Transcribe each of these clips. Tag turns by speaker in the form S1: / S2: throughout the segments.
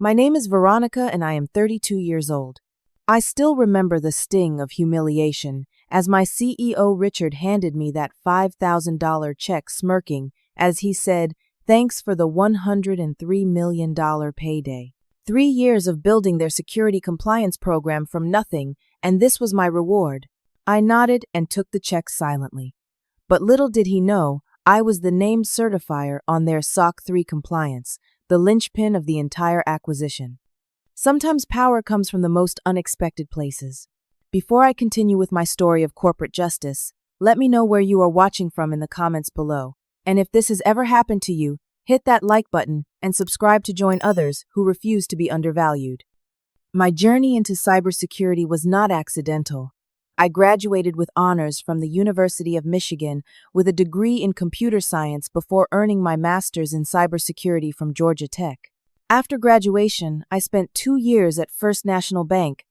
S1: My name is Veronica and I am 32 years old. I still remember the sting of humiliation as my CEO Richard handed me that $5,000 check, smirking as he said, "Thanks for the $103 million payday." 3 years of building their security compliance program from nothing, and this was my reward. I nodded and took the check silently. But little did he know, I was the named certifier on their SOC 3 compliance, the linchpin of the entire acquisition. Sometimes power comes from the most unexpected places. Before I continue with my story of corporate justice, let me know where you are watching from in the comments below. And if this has ever happened to you, hit that like button and subscribe to join others who refuse to be undervalued. My journey into cybersecurity was not accidental. I graduated with honors from the University of Michigan with a degree in computer science before earning my master's in cybersecurity from Georgia Tech. After graduation, I spent 2 years at First National Bank,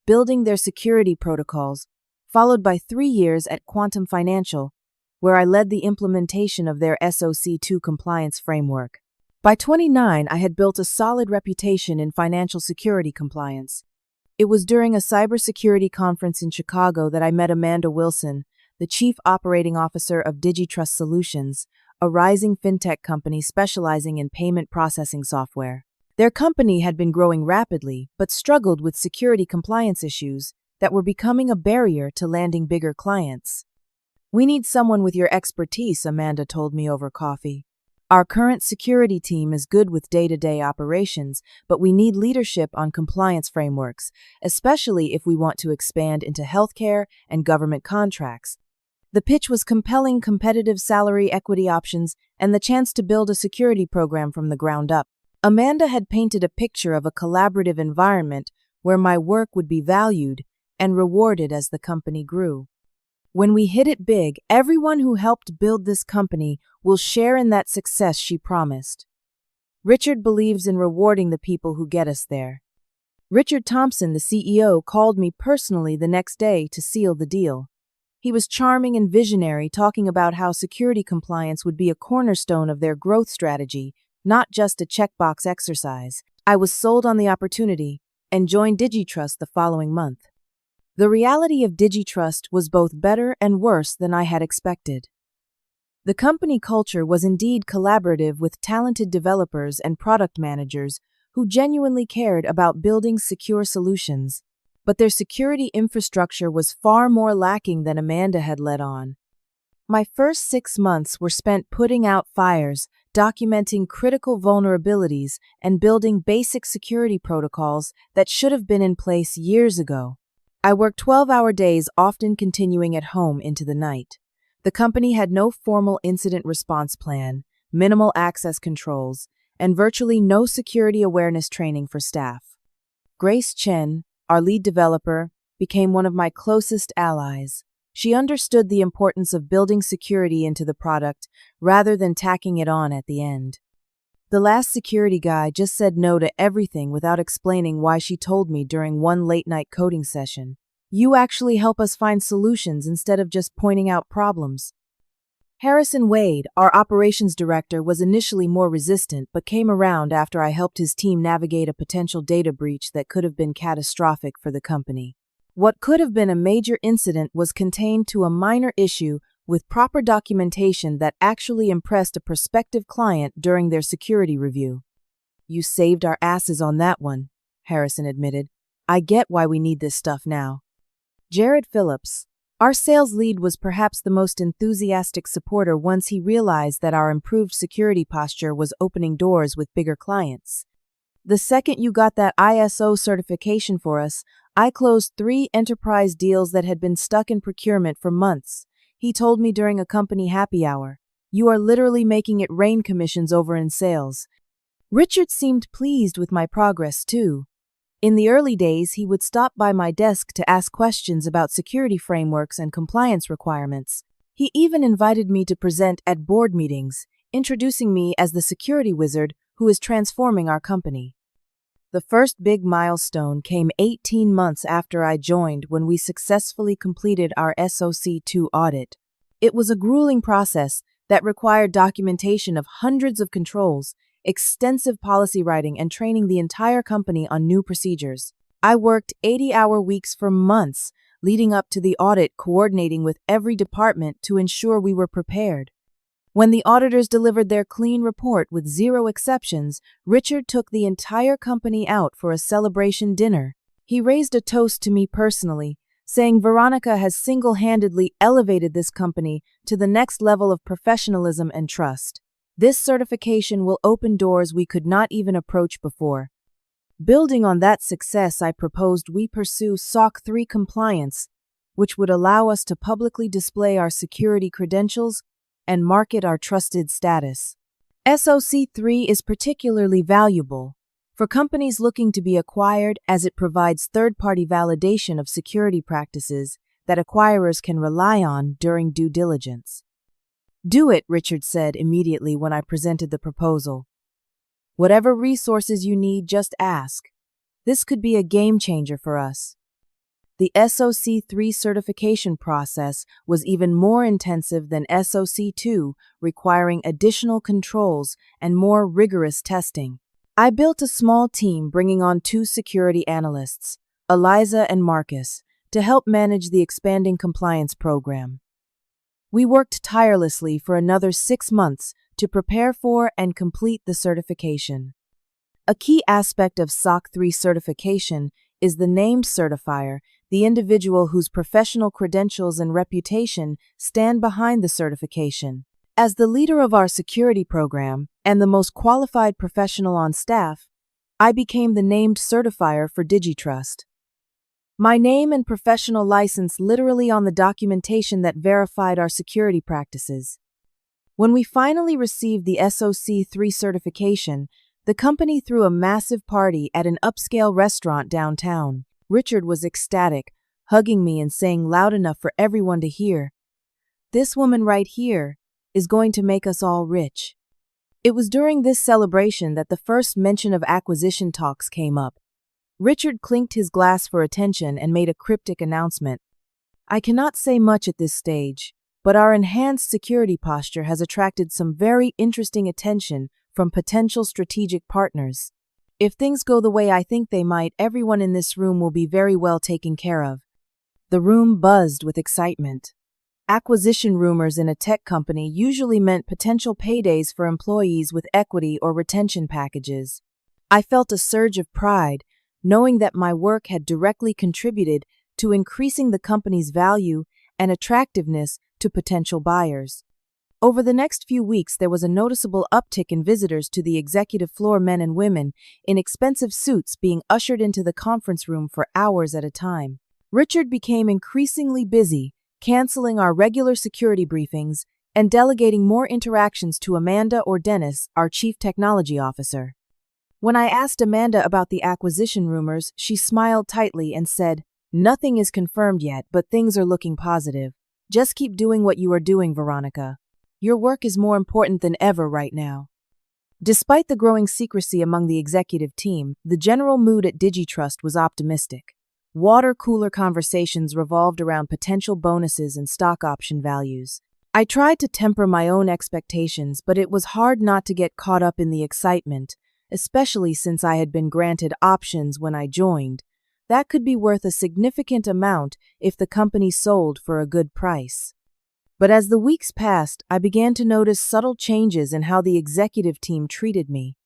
S1: building their security protocols, followed by 3 years at Quantum Financial, where I led the implementation of their SOC 2 compliance framework. By 29, I had built a solid reputation in financial security compliance. It was during a cybersecurity conference in Chicago that I met Amanda Wilson, the Chief Operating Officer of Digitrust Solutions, a rising fintech company specializing in payment processing software. Their company had been growing rapidly, but struggled with security compliance issues that were becoming a barrier to landing bigger clients. "We need someone with your expertise," Amanda told me over coffee. "Our current security team is good with day-to-day operations, but we need leadership on compliance frameworks, especially if we want to expand into healthcare and government contracts." The pitch was compelling competitive salary equity options and the chance to build a security program from the ground up. Amanda had painted a picture of a collaborative environment where my work would be valued and rewarded as the company grew. "When we hit it big, everyone who helped build this company will share in that success," she promised. "Richard believes in rewarding the people who get us there." Richard Thompson, the CEO, called me personally the next day to seal the deal. He was charming and visionary, talking about how security compliance would be a cornerstone of their growth strategy, not just a checkbox exercise. I was sold on the opportunity and joined Digitrust the following month. The reality of Digitrust was both better and worse than I had expected. The company culture was indeed collaborative with talented developers and product managers who genuinely cared about building secure solutions, but their security infrastructure was far more lacking than Amanda had let on. My first 6 months were spent putting out fires, documenting critical vulnerabilities, and building basic security protocols that should have been in place years ago. I worked 12-hour days, often continuing at home into the night. The company had no formal incident response plan, minimal access controls, and virtually no security awareness training for staff. Grace Chen, our lead developer, became one of my closest allies. She understood the importance of building security into the product rather than tacking it on at the end. The last security guy just said no to everything without explaining why. She told me during one late-night coding session, "You actually help us find solutions instead of just pointing out problems." Harrison Wade, our operations director, was initially more resistant but came around after I helped his team navigate a potential data breach that could have been catastrophic for the company. What could have been a major incident was contained to a minor issue with proper documentation that actually impressed a prospective client during their security review. "You saved our asses on that one," Harrison admitted. "I get why we need this stuff now." Jared Phillips, our sales lead, was perhaps the most enthusiastic supporter once he realized that our improved security posture was opening doors with bigger clients. "The second you got that ISO certification for us, I closed 3 enterprise deals that had been stuck in procurement for months," he told me during a company happy hour. "You are literally making it rain commissions over in sales." Richard seemed pleased with my progress too. In the early days, he would stop by my desk to ask questions about security frameworks and compliance requirements. He even invited me to present at board meetings, introducing me as the security wizard who is transforming our company. The first big milestone came 18 months after I joined, when we successfully completed our SOC 2 audit. It was a grueling process that required documentation of hundreds of controls extensive policy writing, and training the entire company on new procedures. I worked 80-hour weeks for months, leading up to the audit, coordinating with every department to ensure we were prepared. When the auditors delivered their clean report with 0 exceptions, Richard took the entire company out for a celebration dinner. He raised a toast to me personally, saying Veronica has single-handedly elevated this company to the next level of professionalism and trust. This certification will open doors we could not even approach before. Building on that success, I proposed we pursue SOC 3 compliance, which would allow us to publicly display our security credentials and market our trusted status. SOC 3 is particularly valuable for companies looking to be acquired, as it provides third-party validation of security practices that acquirers can rely on during due diligence. Do it, Richard said immediately when I presented the proposal. Whatever resources you need, just ask. This could be a game changer for us. The SOC 3 certification process was even more intensive than SOC 2, requiring additional controls and more rigorous testing. I built a small team, bringing on 2 security analysts, Eliza and Marcus, to help manage the expanding compliance program. We worked tirelessly for another 6 months to prepare for and complete the certification. A key aspect of SOC 3 certification is the named certifier, the individual whose professional credentials and reputation stand behind the certification. As the leader of our security program and the most qualified professional on staff, I became the named certifier for Digitrust. My name and professional license literally on the documentation that verified our security practices. When we finally received the SOC 3 certification, the company threw a massive party at an upscale restaurant downtown. Richard was ecstatic, hugging me and saying loud enough for everyone to hear, "This woman right here is going to make us all rich." It was during this celebration that the first mention of acquisition talks came up. Richard clinked his glass for attention and made a cryptic announcement. "I cannot say much at this stage, but our enhanced security posture has attracted some very interesting attention from potential strategic partners. If things go the way I think they might, everyone in this room will be very well taken care of." The room buzzed with excitement. Acquisition rumors in a tech company usually meant potential paydays for employees with equity or retention packages. I felt a surge of pride, knowing that my work had directly contributed to increasing the company's value and attractiveness to potential buyers. Over the next few weeks, there was a noticeable uptick in visitors to the executive floor, men and women in expensive suits being ushered into the conference room for hours at a time. Richard became increasingly busy, canceling our regular security briefings and delegating more interactions to Amanda or Dennis, our chief technology officer. When I asked Amanda about the acquisition rumors, she smiled tightly and said, "Nothing is confirmed yet, but things are looking positive. Just keep doing what you are doing, Veronica. Your work is more important than ever right now." Despite the growing secrecy among the executive team, the general mood at Digitrust was optimistic. Water cooler conversations revolved around potential bonuses and stock option values. I tried to temper my own expectations, but it was hard not to get caught up in the excitement, especially since I had been granted options when I joined. That could be worth a significant amount if the company sold for a good price. But as the weeks passed, I began to notice subtle changes in how the executive team treated me.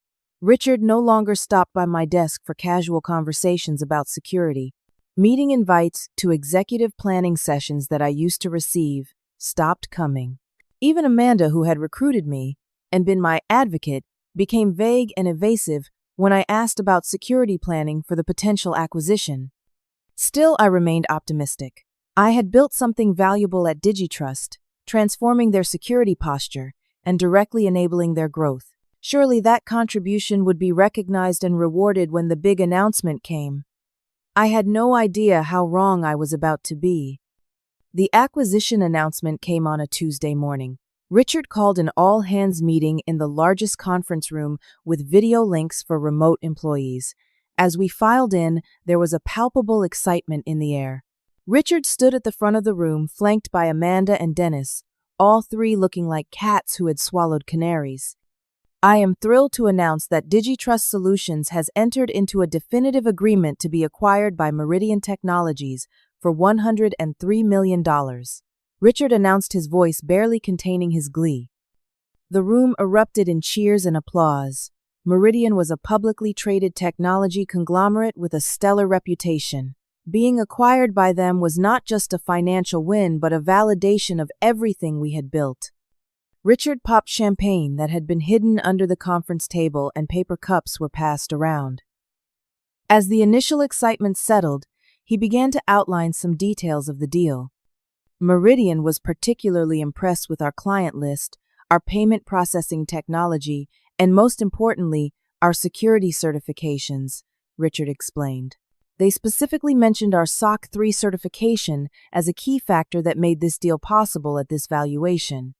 S1: Richard no longer stopped by my desk for casual conversations about security. Meeting invites to executive planning sessions that I used to receive stopped coming. Even Amanda, who had recruited me and been my advocate, became vague and evasive when I asked about security planning for the potential acquisition. Still, I remained optimistic. I had built something valuable at Digitrust, transforming their security posture and directly enabling their growth. Surely that contribution would be recognized and rewarded when the big announcement came. I had no idea how wrong I was about to be. The acquisition announcement came on a Tuesday morning. Richard called an all-hands meeting in the largest conference room with video links for remote employees. As we filed in, there was a palpable excitement in the air. Richard stood at the front of the room, flanked by Amanda and Dennis, all three looking like cats who had swallowed canaries. I am thrilled to announce that Digitrust Solutions has entered into a definitive agreement to be acquired by Meridian Technologies for $103 million. Richard announced, his voice barely containing his glee. The room erupted in cheers and applause. Meridian was a publicly traded technology conglomerate with a stellar reputation. Being acquired by them was not just a financial win, but a validation of everything we had built. Richard popped champagne that had been hidden under the conference table, and paper cups were passed around. As the initial excitement settled, he began to outline some details of the deal. Meridian was particularly impressed with our client list, our payment processing technology, and most importantly, our security certifications, Richard explained. They specifically mentioned our SOC 3 certification as a key factor that made this deal possible at this valuation.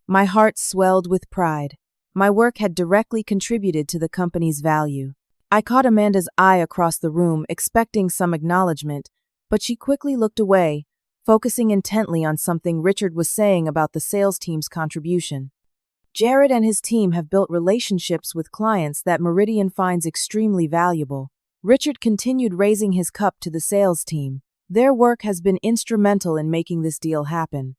S1: My heart swelled with pride. My work had directly contributed to the company's value. I caught Amanda's eye across the room, expecting some acknowledgement, but she quickly looked away, focusing intently on something Richard was saying about the sales team's contribution. Jared and his team have built relationships with clients that Meridian finds extremely valuable. Richard continued, raising his cup to the sales team. Their work has been instrumental in making this deal happen.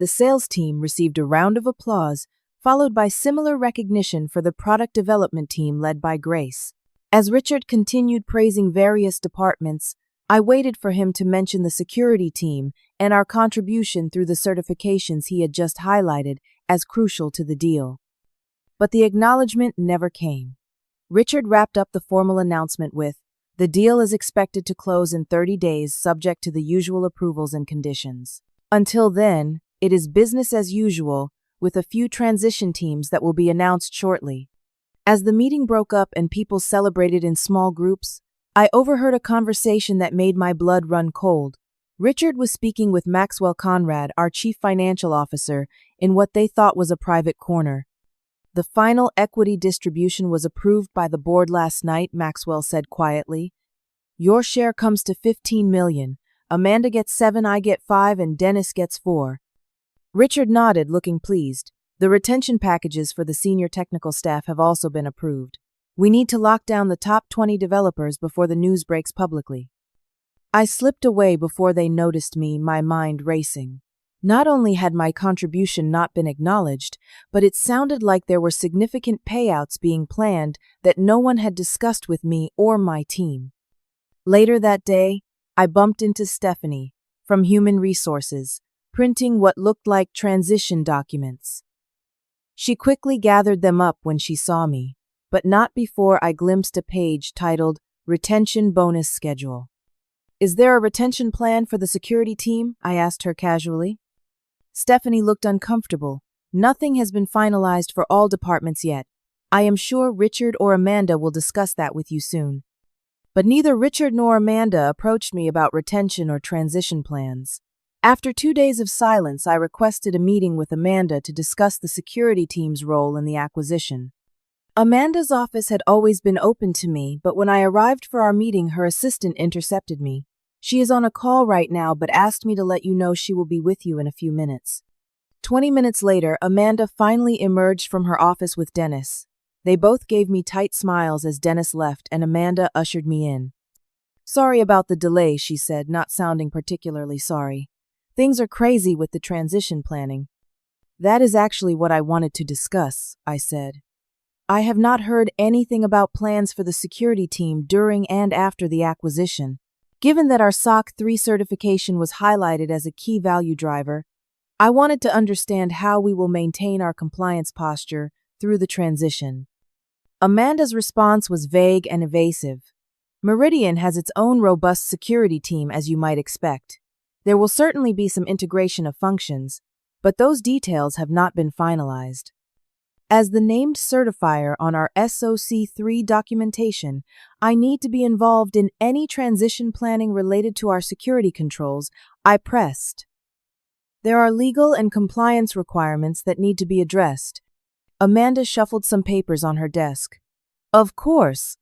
S1: The sales team received a round of applause, followed by similar recognition for the product development team led by Grace. As Richard continued praising various departments, I waited for him to mention the security team and our contribution through the certifications he had just highlighted as crucial to the deal. But the acknowledgement never came. Richard wrapped up the formal announcement with, "The deal is expected to close in 30 days, subject to the usual approvals and conditions. Until then, it is business as usual, with a few transition teams that will be announced shortly." As the meeting broke up and people celebrated in small groups, I overheard a conversation that made my blood run cold. Richard was speaking with Maxwell Conrad, our chief financial officer, in what they thought was a private corner. "The final equity distribution was approved by the board last night," Maxwell said quietly. "Your share comes to $15 million. Amanda gets 7, I get 5, and Dennis gets 4. Richard nodded, looking pleased. "The retention packages for the senior technical staff have also been approved. We need to lock down the top 20 developers before the news breaks publicly." I slipped away before they noticed me, my mind racing. Not only had my contribution not been acknowledged, but it sounded like there were significant payouts being planned that no one had discussed with me or my team. Later that day, I bumped into Stephanie, from Human Resources, printing what looked like transition documents. She quickly gathered them up when she saw me, but not before I glimpsed a page titled Retention Bonus Schedule. "Is there a retention plan for the security team?" I asked her casually. Stephanie looked uncomfortable. "Nothing has been finalized for all departments yet. I am sure Richard or Amanda will discuss that with you soon." But neither Richard nor Amanda approached me about retention or transition plans. After 2 days of silence, I requested a meeting with Amanda to discuss the security team's role in the acquisition. Amanda's office had always been open to me, but when I arrived for our meeting, her assistant intercepted me. "She is on a call right now, but asked me to let you know she will be with you in a few minutes." 20 minutes later, Amanda finally emerged from her office with Dennis. They both gave me tight smiles as Dennis left, and Amanda ushered me in. "Sorry about the delay," she said, not sounding particularly sorry. "Things are crazy with the transition planning." "That is actually what I wanted to discuss," I said. "I have not heard anything about plans for the security team during and after the acquisition. Given that our SOC 3 certification was highlighted as a key value driver, I wanted to understand how we will maintain our compliance posture through the transition." Amanda's response was vague and evasive. "Meridian has its own robust security team, as you might expect. There will certainly be some integration of functions, but those details have not been finalized. As the named certifier on our SOC 3 documentation, I need to be involved in any transition planning related to our security controls," I pressed. "There are legal and compliance requirements that need to be addressed." Amanda shuffled some papers on her desk. Of course.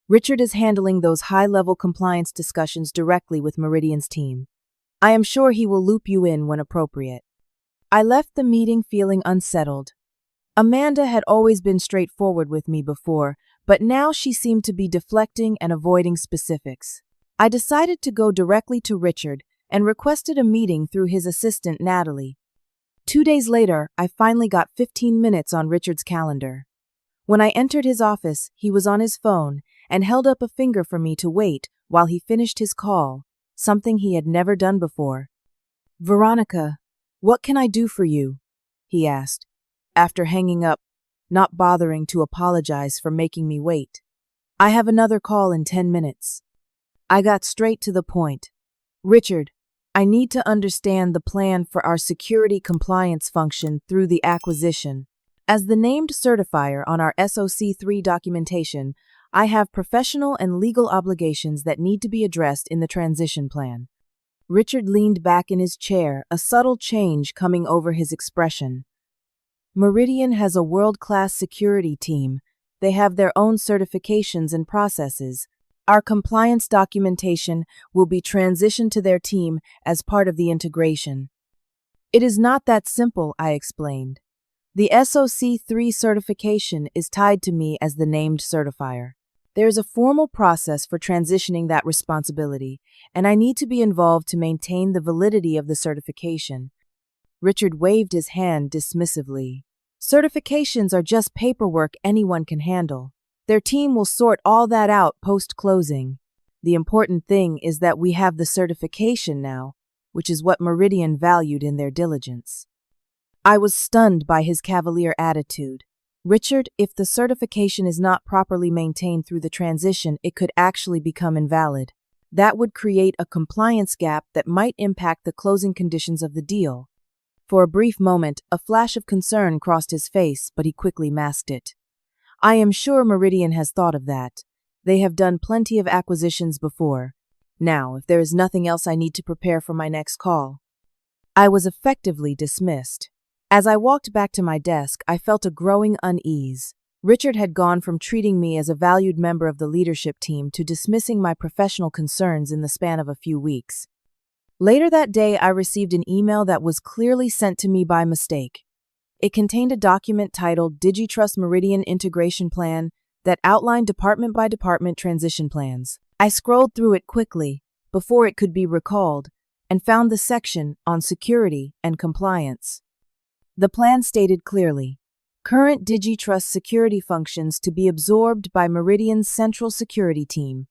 S1: Richard is handling those high-level compliance discussions directly with Meridian's team. I am sure he will loop you in when appropriate." I left the meeting feeling unsettled. Amanda had always been straightforward with me before, but now she seemed to be deflecting and avoiding specifics. I decided to go directly to Richard and requested a meeting through his assistant, Natalie. 2 days later, I finally got 15 minutes on Richard's calendar. When I entered his office, he was on his phone and held up a finger for me to wait while he finished his call, something he had never done before. "Veronica, what can I do for you?" he asked, after hanging up, not bothering to apologize for making me wait. "I have another call in 10 minutes. I got straight to the point. "Richard, I need to understand the plan for our security compliance function through the acquisition. As the named certifier on our SOC 3 documentation, I have professional and legal obligations that need to be addressed in the transition plan." Richard leaned back in his chair, a subtle change coming over his expression. "Meridian has a world-class security team. They have their own certifications and processes. Our compliance documentation will be transitioned to their team as part of the integration." "It is not that simple," I explained. "The SOC 3 certification is tied to me as the named certifier. There is a formal process for transitioning that responsibility, and I need to be involved to maintain the validity of the certification." Richard waved his hand dismissively. "Certifications are just paperwork anyone can handle. Their team will sort all that out post-closing. The important thing is that we have the certification now, which is what Meridian valued in their diligence." I was stunned by his cavalier attitude. "Richard, if the certification is not properly maintained through the transition, it could actually become invalid. That would create a compliance gap that might impact the closing conditions of the deal." For a brief moment, a flash of concern crossed his face, but he quickly masked it. "I am sure Meridian has thought of that. They have done plenty of acquisitions before. Now, if there is nothing else, I need to prepare for my next call." I was effectively dismissed. As I walked back to my desk, I felt a growing unease. Richard had gone from treating me as a valued member of the leadership team to dismissing my professional concerns in the span of a few weeks. Later that day, I received an email that was clearly sent to me by mistake. It contained a document titled Digitrust Meridian Integration Plan that outlined department-by-department transition plans. I scrolled through it quickly, before it could be recalled, and found the section on security and compliance. The plan stated clearly, "Current Digitrust security functions to be absorbed by Meridian's central security team.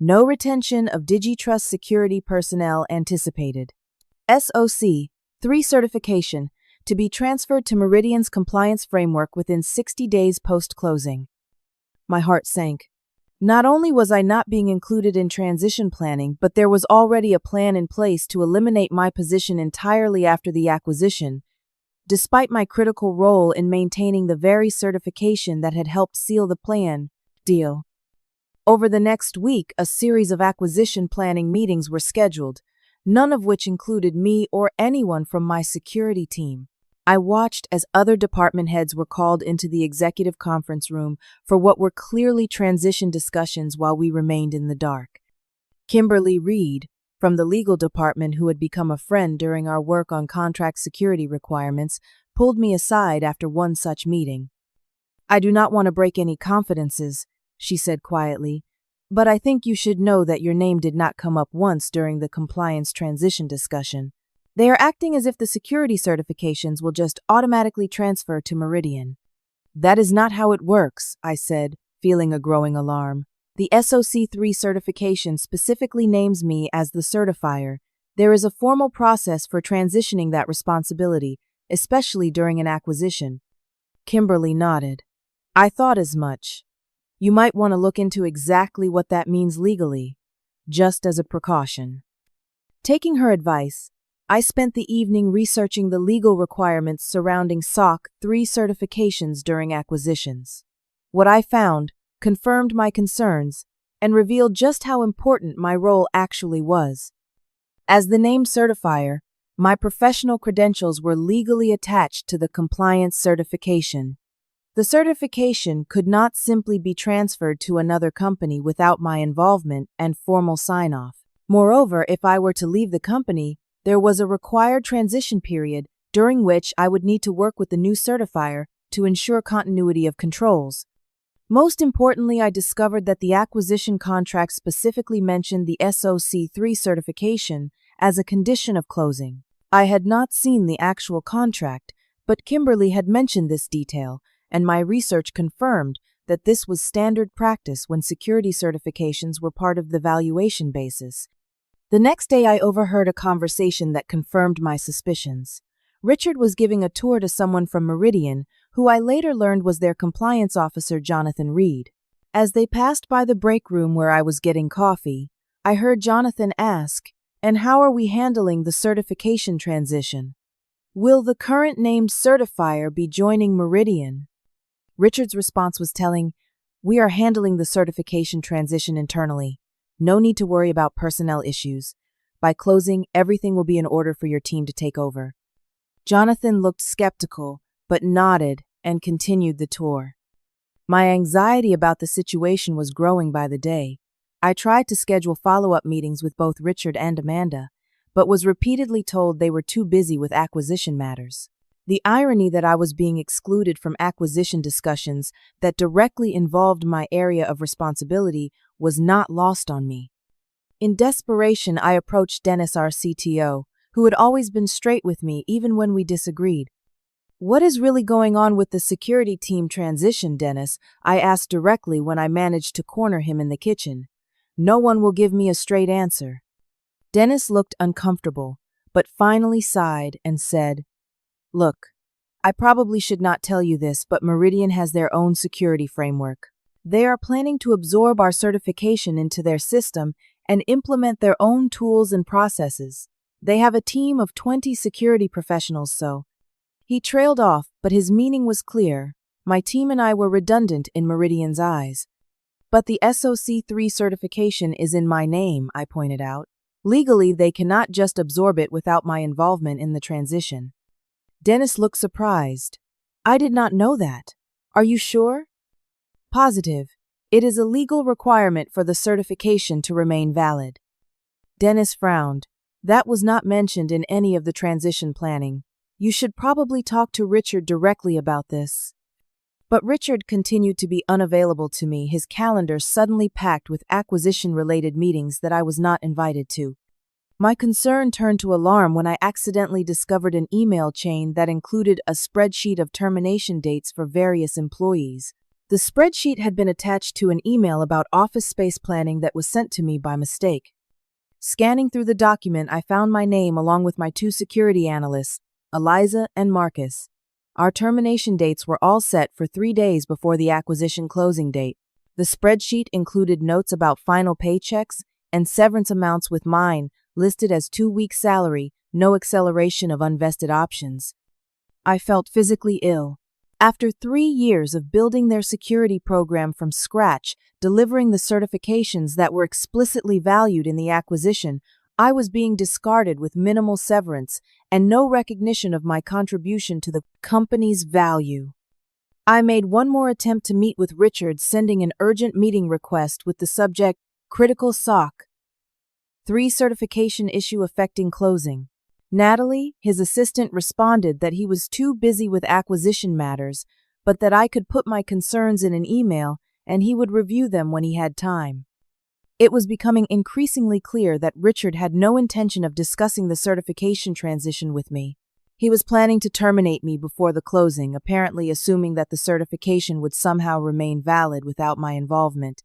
S1: No retention of Digitrust security personnel anticipated. SOC 3 certification to be transferred to Meridian's compliance framework within 60 days post-closing." My heart sank. Not only was I not being included in transition planning, but there was already a plan in place to eliminate my position entirely after the acquisition, despite my critical role in maintaining the very certification that had helped seal the plan deal. Over the next week, a series of acquisition planning meetings were scheduled, none of which included me or anyone from my security team. I watched as other department heads were called into the executive conference room for what were clearly transition discussions while we remained in the dark. Kimberly Reed, from the legal department, who had become a friend during our work on contract security requirements, pulled me aside after one such meeting. "I do not want to break any confidences," she said quietly, "but I think you should know that your name did not come up once during the compliance transition discussion. They are acting as if the security certifications will just automatically transfer to Meridian." "That is not how it works," I said, feeling a growing alarm. "The SOC 3 certification specifically names me as the certifier. There is a formal process for transitioning that responsibility, especially during an acquisition." Kimberly nodded. "I thought as much. You might want to look into exactly what that means legally, just as a precaution." Taking her advice, I spent the evening researching the legal requirements surrounding SOC 3 certifications during acquisitions. What I found confirmed my concerns and revealed just how important my role actually was. As the named certifier, my professional credentials were legally attached to the compliance certification. The certification could not simply be transferred to another company without my involvement and formal sign-off. Moreover, if I were to leave the company, there was a required transition period during which I would need to work with the new certifier to ensure continuity of controls. Most importantly, I discovered that the acquisition contract specifically mentioned the SOC 3 certification as a condition of closing. I had not seen the actual contract, but Kimberly had mentioned this detail, and my research confirmed that this was standard practice when security certifications were part of the valuation basis. The next day, I overheard a conversation that confirmed my suspicions. Richard was giving a tour to someone from Meridian, who I later learned was their compliance officer, Jonathan Reed. As they passed by the break room where I was getting coffee, I heard Jonathan ask, "And how are we handling the certification transition? Will the current named Certifier be joining Meridian?" Richard's response was telling, "We are handling the certification transition internally. No need to worry about personnel issues. By closing, everything will be in order for your team to take over." Jonathan looked skeptical, but nodded and continued the tour. My anxiety about the situation was growing by the day. I tried to schedule follow-up meetings with both Richard and Amanda, but was repeatedly told they were too busy with acquisition matters. The irony that I was being excluded from acquisition discussions that directly involved my area of responsibility was not lost on me. In desperation, I approached Dennis, our CTO, who had always been straight with me even when we disagreed. "What is really going on with the security team transition, Dennis?" I asked directly when I managed to corner him in the kitchen. No one will give me a straight answer. Dennis looked uncomfortable, but finally sighed and said, "Look, I probably should not tell you this, but Meridian has their own security framework. They are planning to absorb our certification into their system and implement their own tools and processes. They have a team of 20 security professionals, so..." He trailed off, but his meaning was clear. My team and I were redundant in Meridian's eyes. "But the SOC 3 certification is in my name," I pointed out. "Legally, they cannot just absorb it without my involvement in the transition." Dennis looked surprised. "I did not know that. Are you sure?" "Positive. It is a legal requirement for the certification to remain valid." Dennis frowned. "That was not mentioned in any of the transition planning. You should probably talk to Richard directly about this." But Richard continued to be unavailable to me, his calendar suddenly packed with acquisition-related meetings that I was not invited to. My concern turned to alarm when I accidentally discovered an email chain that included a spreadsheet of termination dates for various employees. The spreadsheet had been attached to an email about office space planning that was sent to me by mistake. Scanning through the document, I found my name along with my 2 security analysts, Eliza and Marcus. Our termination dates were all set for 3 days before the acquisition closing date. The spreadsheet included notes about final paychecks and severance amounts, with mine listed as 2 weeks' salary, no acceleration of unvested options. I felt physically ill. After 3 years of building their security program from scratch, delivering the certifications that were explicitly valued in the acquisition, I was being discarded with minimal severance and no recognition of my contribution to the company's value. I made one more attempt to meet with Richard, sending an urgent meeting request with the subject, "Critical SOC 3 certification issue affecting closing." Natalie, his assistant, responded that he was too busy with acquisition matters, but that I could put my concerns in an email and he would review them when he had time. It was becoming increasingly clear that Richard had no intention of discussing the certification transition with me. He was planning to terminate me before the closing, apparently assuming that the certification would somehow remain valid without my involvement.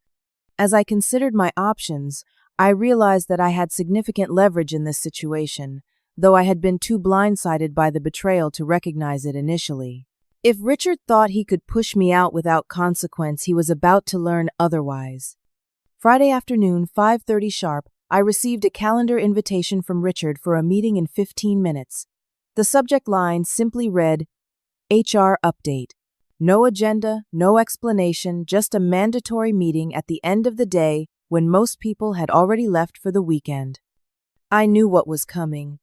S1: As I considered my options, I realized that I had significant leverage in this situation, though I had been too blindsided by the betrayal to recognize it initially. If Richard thought he could push me out without consequence, he was about to learn otherwise. Friday afternoon, 5:30 sharp, I received a calendar invitation from Richard for a meeting in 15 minutes. The subject line simply read, "HR update." No agenda, no explanation, just a mandatory meeting at the end of the day when most people had already left for the weekend. I knew what was coming.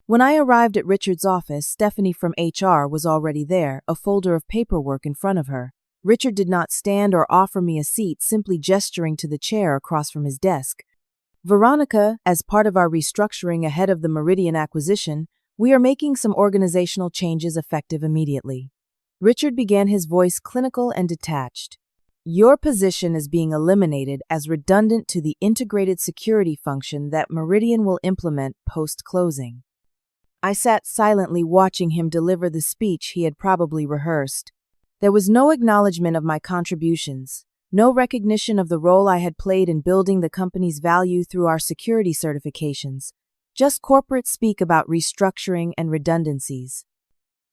S1: When I arrived at Richard's office, Stephanie from HR was already there, a folder of paperwork in front of her. Richard did not stand or offer me a seat, simply gesturing to the chair across from his desk. "Veronica, as part of our restructuring ahead of the Meridian acquisition, we are making some organizational changes effective immediately. Richard began, his voice clinical and detached. Your position is being eliminated as redundant to the integrated security function that Meridian will implement post-closing. I sat silently watching him deliver the speech he had probably rehearsed. There was no acknowledgment of my contributions, no recognition of the role I had played in building the company's value through our security certifications, just corporate speak about restructuring and redundancies.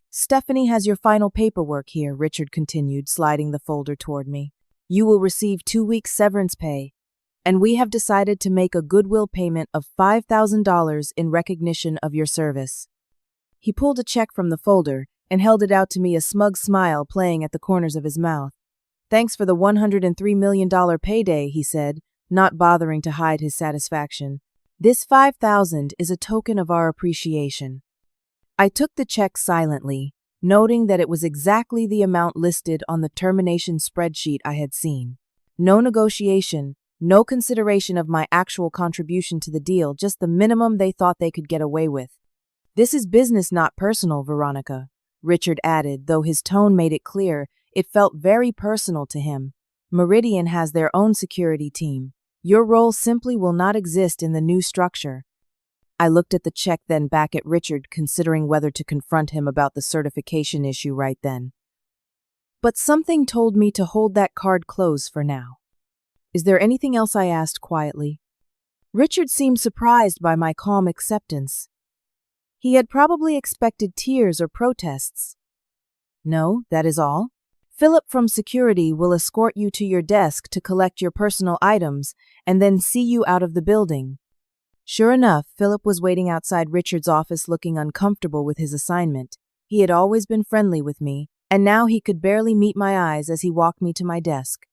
S1: Stephanie has your final paperwork here, Richard continued, sliding the folder toward me. You will receive 2 weeks severance pay, and we have decided to make a goodwill payment of $5,000 in recognition of your service. He pulled a check from the folder and held it out to me, a smug smile playing at the corners of his mouth. Thanks for the $103 million payday, he said, not bothering to hide his satisfaction. This $5,000 is a token of our appreciation. I took the check silently, noting that it was exactly the amount listed on the termination spreadsheet I had seen. No negotiation, no consideration of my actual contribution to the deal, just the minimum they thought they could get away with. This is business, not personal, Veronica, Richard added, though his tone made it clear it felt very personal to him. Meridian has their own security team. Your role simply will not exist in the new structure. I looked at the check, then back at Richard, considering whether to confront him about the certification issue right then. But something told me to hold that card close for now. Is there anything else? I asked quietly. Richard seemed surprised by my calm acceptance. He had probably expected tears or protests. No, that is all. Philip from security will escort you to your desk to collect your personal items and then see you out of the building. Sure enough, Philip was waiting outside Richard's office, looking uncomfortable with his assignment. He had always been friendly with me, and now he could barely meet my eyes as he walked me to my desk.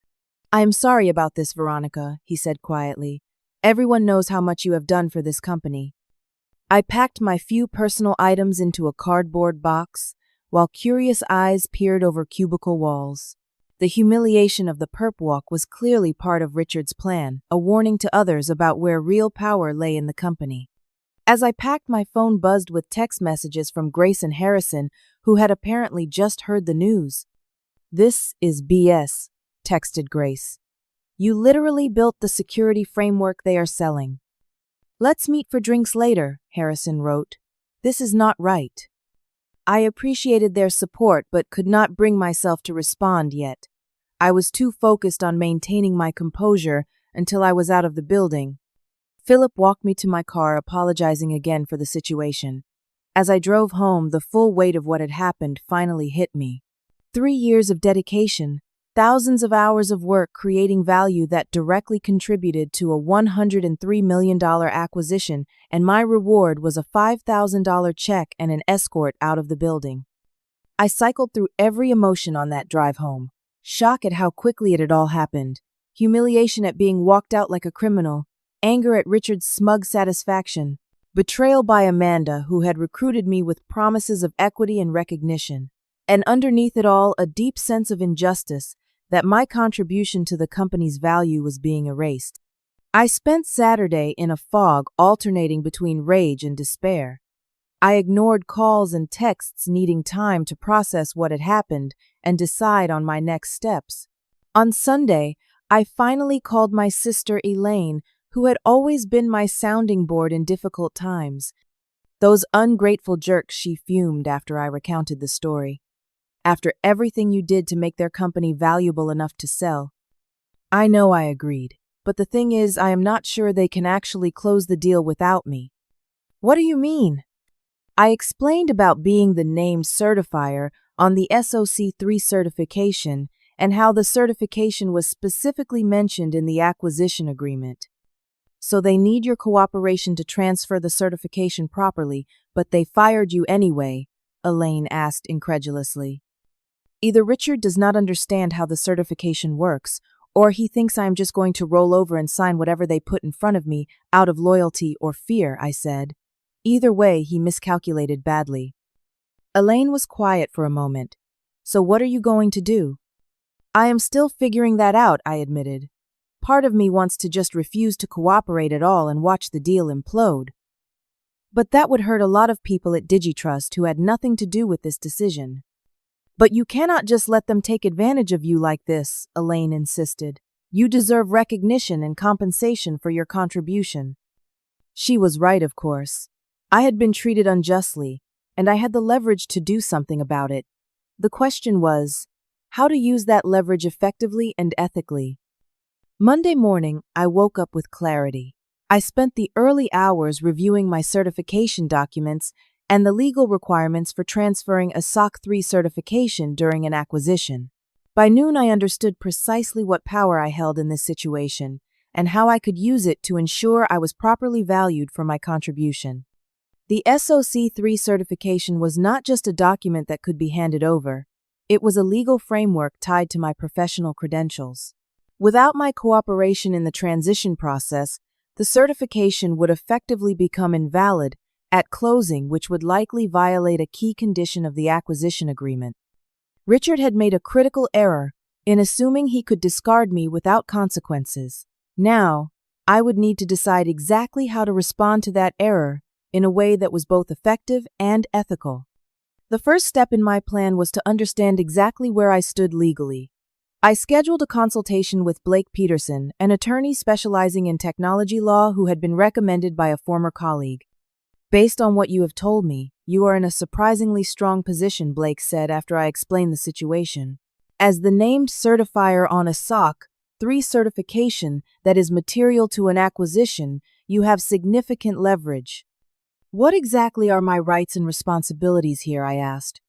S1: I am sorry about this, Veronica, he said quietly. Everyone knows how much you have done for this company. I packed my few personal items into a cardboard box, while curious eyes peered over cubicle walls. The humiliation of the perp walk was clearly part of Richard's plan, a warning to others about where real power lay in the company. As I packed, my phone buzzed with text messages from Grace and Harrison, who had apparently just heard the news. This is BS, texted Grace. You literally built the security framework they are selling. Let's meet for drinks later, Harrison wrote. This is not right. I appreciated their support but could not bring myself to respond yet. I was too focused on maintaining my composure until I was out of the building. Philip walked me to my car, apologizing again for the situation. As I drove home, the full weight of what had happened finally hit me. 3 years of dedication, thousands of hours of work creating value that directly contributed to a $103 million acquisition, and my reward was a $5,000 check and an escort out of the building. I cycled through every emotion on that drive home. Shock at how quickly it had all happened, humiliation at being walked out like a criminal, anger at Richard's smug satisfaction, betrayal by Amanda, who had recruited me with promises of equity and recognition, and underneath it all, a deep sense of injustice that my contribution to the company's value was being erased. I spent Saturday in a fog, alternating between rage and despair. I ignored calls and texts, needing time to process what had happened and decide on my next steps. On Sunday, I finally called my sister Elaine, who had always been my sounding board in difficult times. Those ungrateful jerks, she fumed after I recounted the story. After everything you did to make their company valuable enough to sell. I know, I agreed. But the thing is, I am not sure they can actually close the deal without me. What do you mean? I explained about being the named certifier on the SOC 3 certification and how the certification was specifically mentioned in the acquisition agreement. So they need your cooperation to transfer the certification properly, but they fired you anyway, Elaine asked incredulously. Either Richard does not understand how the certification works, or he thinks I am just going to roll over and sign whatever they put in front of me out of loyalty or fear, I said. Either way, he miscalculated badly. Elaine was quiet for a moment. So what are you going to do? I am still figuring that out, I admitted. Part of me wants to just refuse to cooperate at all and watch the deal implode. But that would hurt a lot of people at Digitrust who had nothing to do with this decision. But you cannot just let them take advantage of you like this, Elaine insisted. You deserve recognition and compensation for your contribution. She was right, of course. I had been treated unjustly, and I had the leverage to do something about it. The question was, how to use that leverage effectively and ethically. Monday morning, I woke up with clarity. I spent the early hours reviewing my certification documents and the legal requirements for transferring a SOC 3 certification during an acquisition. By noon, I understood precisely what power I held in this situation and how I could use it to ensure I was properly valued for my contribution. The SOC 3 certification was not just a document that could be handed over. It was a legal framework tied to my professional credentials. Without my cooperation in the transition process, the certification would effectively become invalid at closing, which would likely violate a key condition of the acquisition agreement. Richard had made a critical error in assuming he could discard me without consequences. Now, I would need to decide exactly how to respond to that error in a way that was both effective and ethical. The first step in my plan was to understand exactly where I stood legally. I scheduled a consultation with Blake Peterson, an attorney specializing in technology law who had been recommended by a former colleague. Based on what you have told me, you are in a surprisingly strong position, Blake said after I explained the situation. As the named certifier on a SOC 3 certification that is material to an acquisition, you have significant leverage. What exactly are my rights and responsibilities here? I asked.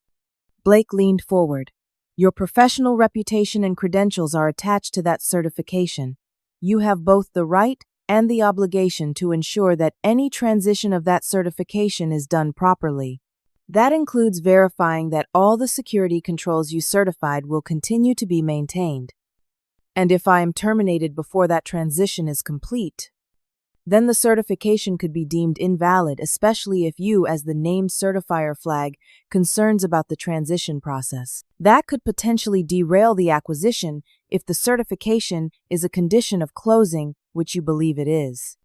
S1: Blake leaned forward. Your professional reputation and credentials are attached to that certification. You have both the right and the obligation to ensure that any transition of that certification is done properly. That includes verifying that all the security controls you certified will continue to be maintained. And if I am terminated before that transition is complete, then the certification could be deemed invalid, especially if you, as the named certifier, flag concerns about the transition process. That could potentially derail the acquisition if the certification is a condition of closing, which you believe it is.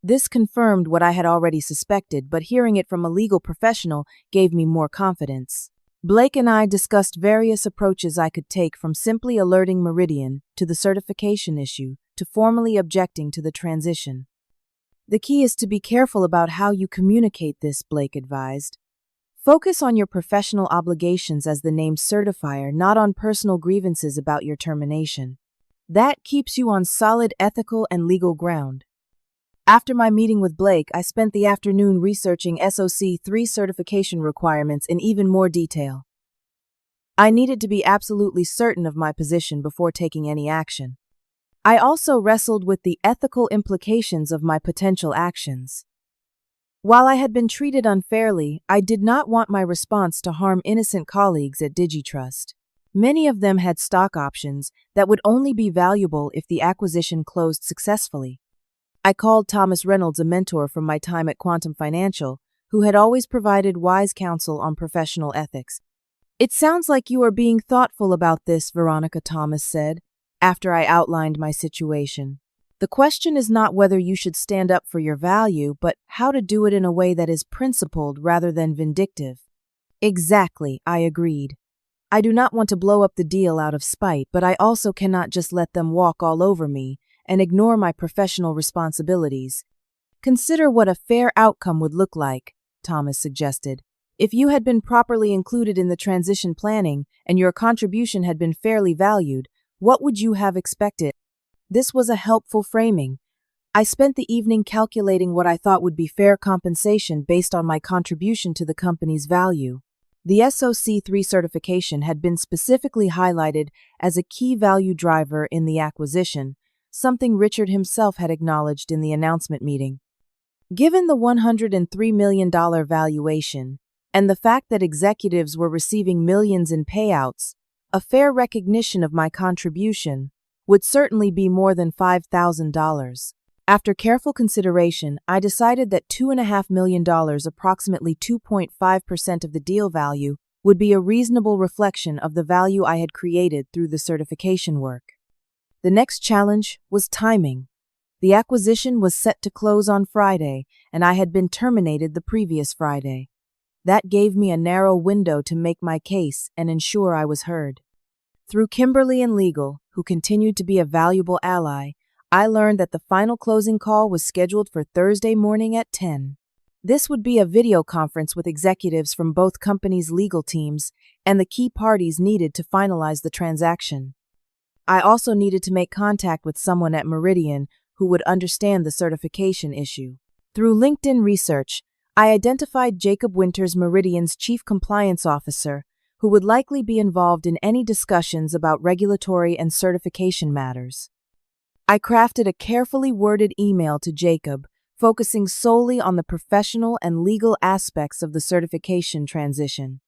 S1: This confirmed what I had already suspected, but hearing it from a legal professional gave me more confidence. Blake and I discussed various approaches I could take, from simply alerting Meridian to the certification issue to formally objecting to the transition. The key is to be careful about how you communicate this, Blake advised. Focus on your professional obligations as the named certifier, not on personal grievances about your termination. That keeps you on solid ethical and legal ground. After my meeting with Blake, I spent the afternoon researching SOC 3 certification requirements in even more detail. I needed to be absolutely certain of my position before taking any action. I also wrestled with the ethical implications of my potential actions. While I had been treated unfairly, I did not want my response to harm innocent colleagues at Digitrust. Many of them had stock options that would only be valuable if the acquisition closed successfully. I called Thomas Reynolds, a mentor from my time at Quantum Financial, who had always provided wise counsel on professional ethics. It sounds like you are being thoughtful about this, Veronica, Thomas said, after I outlined my situation. The question is not whether you should stand up for your value, but how to do it in a way that is principled rather than vindictive. Exactly, I agreed. I do not want to blow up the deal out of spite, but I also cannot just let them walk all over me and ignore my professional responsibilities. Consider what a fair outcome would look like, Thomas suggested. If you had been properly included in the transition planning and your contribution had been fairly valued, what would you have expected? This was a helpful framing. I spent the evening calculating what I thought would be fair compensation based on my contribution to the company's value. The SOC 3 certification had been specifically highlighted as a key value driver in the acquisition, something Richard himself had acknowledged in the announcement meeting. Given the $103 million valuation and the fact that executives were receiving millions in payouts, a fair recognition of my contribution would certainly be more than $5,000. After careful consideration, I decided that $2.5 million, approximately 2.5% of the deal value, would be a reasonable reflection of the value I had created through the certification work. The next challenge was timing. The acquisition was set to close on Friday, and I had been terminated the previous Friday. That gave me a narrow window to make my case and ensure I was heard. Through Kimberly and Legal, who continued to be a valuable ally, I learned that the final closing call was scheduled for Thursday morning at 10. This would be a video conference with executives from both companies' legal teams and the key parties needed to finalize the transaction. I also needed to make contact with someone at Meridian who would understand the certification issue. Through LinkedIn research, I identified Jacob Winters, Meridian's Chief Compliance Officer, who would likely be involved in any discussions about regulatory and certification matters. I crafted a carefully worded email to Jacob, focusing solely on the professional and legal aspects of the certification transition.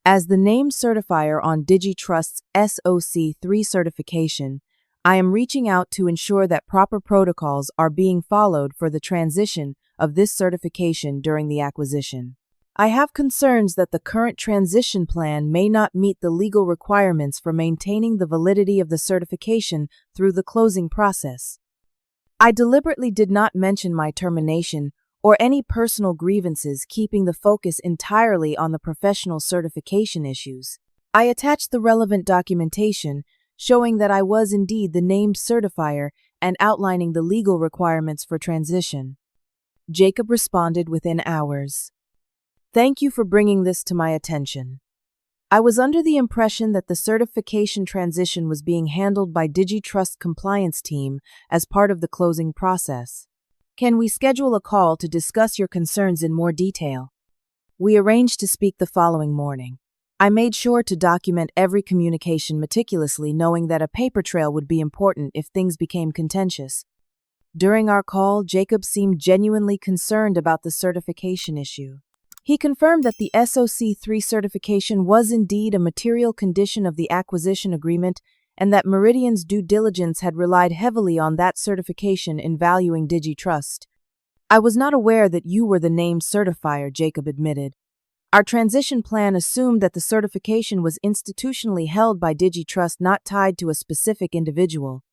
S1: As the named certifier on Digitrust's SOC 3 certification, I am reaching out to ensure that proper protocols are being followed for the transition of this certification during the acquisition. I have concerns that the current transition plan may not meet the legal requirements for maintaining the validity of the certification through the closing process. I deliberately did not mention my termination or any personal grievances, keeping the focus entirely on the professional certification issues. I attached the relevant documentation showing that I was indeed the named certifier and outlining the legal requirements for transition. Jacob responded within hours. Thank you for bringing this to my attention. I was under the impression that the certification transition was being handled by Digitrust compliance team as part of the closing process. Can we schedule a call to discuss your concerns in more detail? We arranged to speak the following morning. I made sure to document every communication meticulously, knowing that a paper trail would be important if things became contentious. During our call, Jacob seemed genuinely concerned about the certification issue. He confirmed that the SOC 3 certification was indeed a material condition of the acquisition agreement and that Meridian's due diligence had relied heavily on that certification in valuing Digitrust. I was not aware that you were the named certifier, Jacob admitted. Our transition plan assumed that the certification was institutionally held by Digitrust, not tied to a specific individual.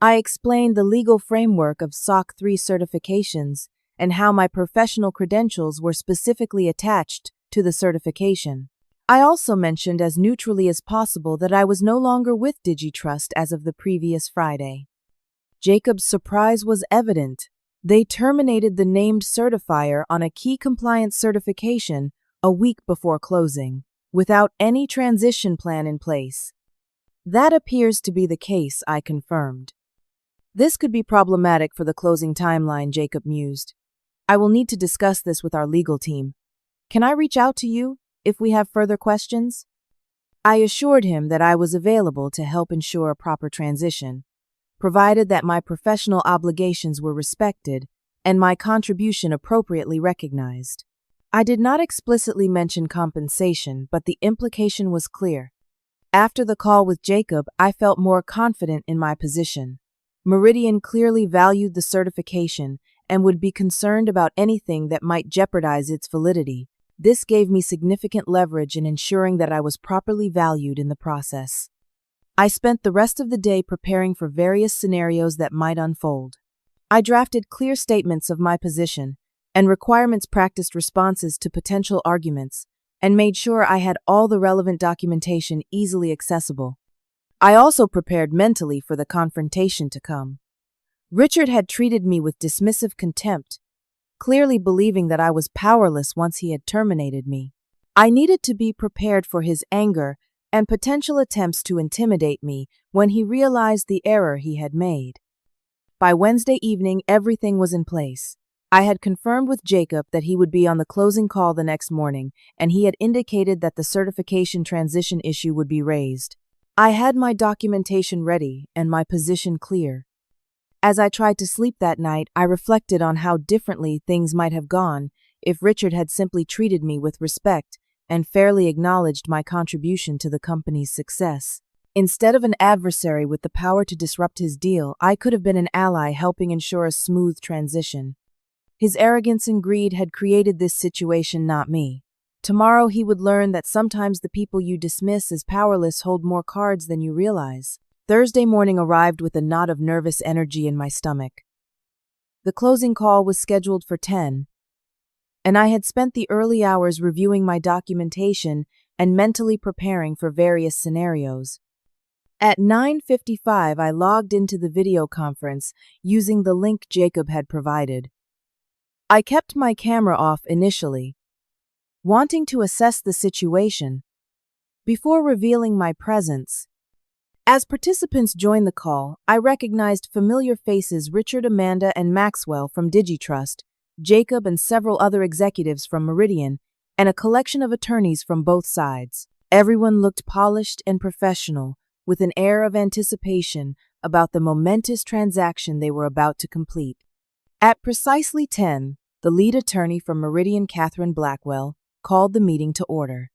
S1: I explained the legal framework of SOC 3 certifications and how my professional credentials were specifically attached to the certification. I also mentioned as neutrally as possible that I was no longer with Digitrust as of the previous Friday. Jacob's surprise was evident. They terminated the named certifier on a key compliance certification a week before closing, without any transition plan in place. That appears to be the case, I confirmed. This could be problematic for the closing timeline, Jacob mused. I will need to discuss this with our legal team. Can I reach out to you if we have further questions? I assured him that I was available to help ensure a proper transition, provided that my professional obligations were respected and my contribution appropriately recognized. I did not explicitly mention compensation, but the implication was clear. After the call with Jacob, I felt more confident in my position. Meridian clearly valued the certification and would be concerned about anything that might jeopardize its validity. This gave me significant leverage in ensuring that I was properly valued in the process. I spent the rest of the day preparing for various scenarios that might unfold. I drafted clear statements of my position and requirements, practiced responses to potential arguments, and made sure I had all the relevant documentation easily accessible. I also prepared mentally for the confrontation to come. Richard had treated me with dismissive contempt, clearly believing that I was powerless once he had terminated me. I needed to be prepared for his anger and potential attempts to intimidate me when he realized the error he had made. By Wednesday evening, everything was in place. I had confirmed with Jacob that he would be on the closing call the next morning, and he had indicated that the certification transition issue would be raised. I had my documentation ready and my position clear. As I tried to sleep that night, I reflected on how differently things might have gone if Richard had simply treated me with respect and fairly acknowledged my contribution to the company's success. Instead of an adversary with the power to disrupt his deal, I could have been an ally helping ensure a smooth transition. His arrogance and greed had created this situation, not me. Tomorrow he would learn that sometimes the people you dismiss as powerless hold more cards than you realize. Thursday morning arrived with a knot of nervous energy in my stomach. The closing call was scheduled for 10, and I had spent the early hours reviewing my documentation and mentally preparing for various scenarios. At 9:55, I logged into the video conference using the link Jacob had provided. I kept my camera off initially, wanting to assess the situation before revealing my presence. As participants joined the call, I recognized familiar faces: Richard, Amanda, and Maxwell from Digitrust, Jacob and several other executives from Meridian, and a collection of attorneys from both sides. Everyone looked polished and professional, with an air of anticipation about the momentous transaction they were about to complete. At precisely 10, the lead attorney from Meridian, Catherine Blackwell, called the meeting to order.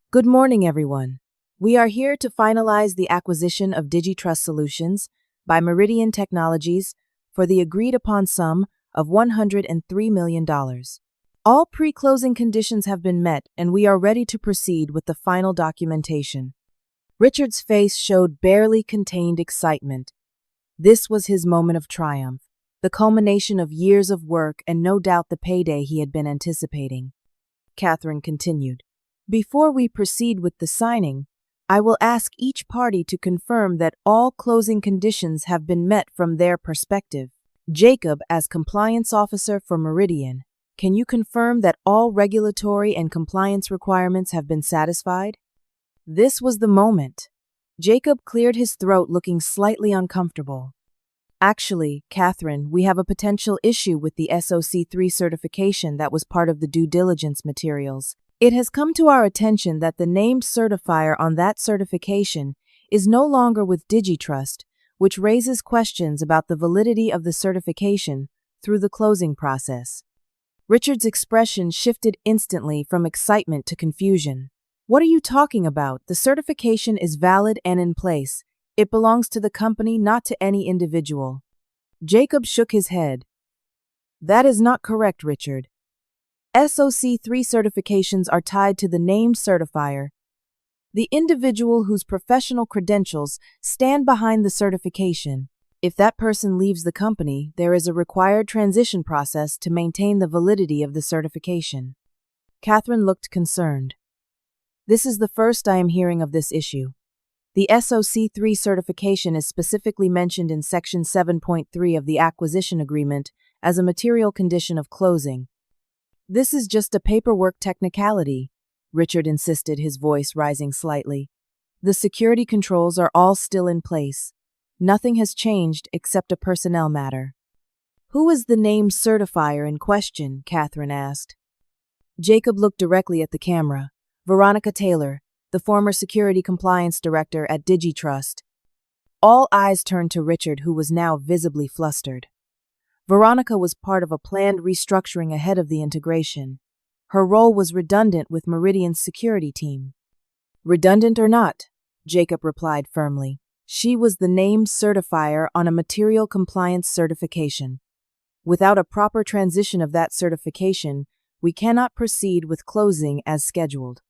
S1: Good morning, everyone. We are here to finalize the acquisition of Digitrust Solutions by Meridian Technologies for the agreed-upon sum of $103 million. All pre-closing conditions have been met, and we are ready to proceed with the final documentation. Richard's face showed barely contained excitement. This was his moment of triumph, the culmination of years of work and no doubt the payday he had been anticipating. Catherine continued, "Before we proceed with the signing, I will ask each party to confirm that all closing conditions have been met from their perspective. Jacob, as compliance officer for Meridian, can you confirm that all regulatory and compliance requirements have been satisfied?" This was the moment. Jacob cleared his throat, looking slightly uncomfortable. "Actually, Catherine, we have a potential issue with the SOC 3 certification that was part of the due diligence materials. It has come to our attention that the named certifier on that certification is no longer with Digitrust, which raises questions about the validity of the certification through the closing process." Richard's expression shifted instantly from excitement to confusion. "What are you talking about? The certification is valid and in place. It belongs to the company, not to any individual." Jacob shook his head. "That is not correct, Richard. SOC 3 certifications are tied to the named certifier, the individual whose professional credentials stand behind the certification. If that person leaves the company, there is a required transition process to maintain the validity of the certification." Catherine looked concerned. "This is the first I am hearing of this issue. The SOC 3 certification is specifically mentioned in Section 7.3 of the acquisition agreement as a material condition of closing. This is just a paperwork technicality," Richard insisted, his voice rising slightly. "The security controls are all still in place. Nothing has changed except a personnel matter." "Who is the named certifier in question?" Catherine asked. Jacob looked directly at the camera. "Veronica Taylor, the former security compliance director at Digitrust." All eyes turned to Richard, who was now visibly flustered. Veronica was part of a planned restructuring ahead of the integration. Her role was redundant with Meridian's security team. "Redundant or not," Jacob replied firmly, "she was the named certifier on a material compliance certification. Without a proper transition of that certification, we cannot proceed with closing as scheduled."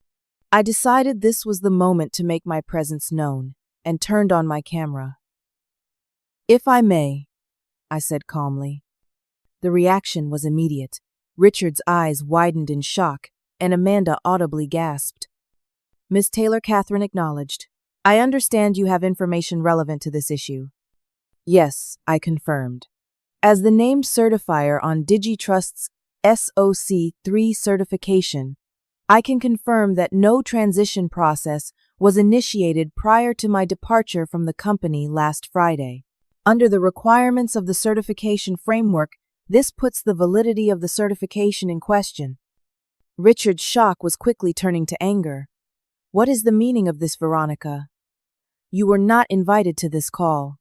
S1: I decided this was the moment to make my presence known, and turned on my camera. "If I may," I said calmly. The reaction was immediate. Richard's eyes widened in shock, and Amanda audibly gasped. "Miss Taylor," Catherine acknowledged. "I understand you have information relevant to this issue." "Yes," I confirmed. "As the named certifier on Digitrust's SOC 3 certification, I can confirm that no transition process was initiated prior to my departure from the company last Friday. Under the requirements of the certification framework, this puts the validity of the certification in question." Richard's shock was quickly turning to anger. "What is the meaning of this, Veronica? You were not invited to this call."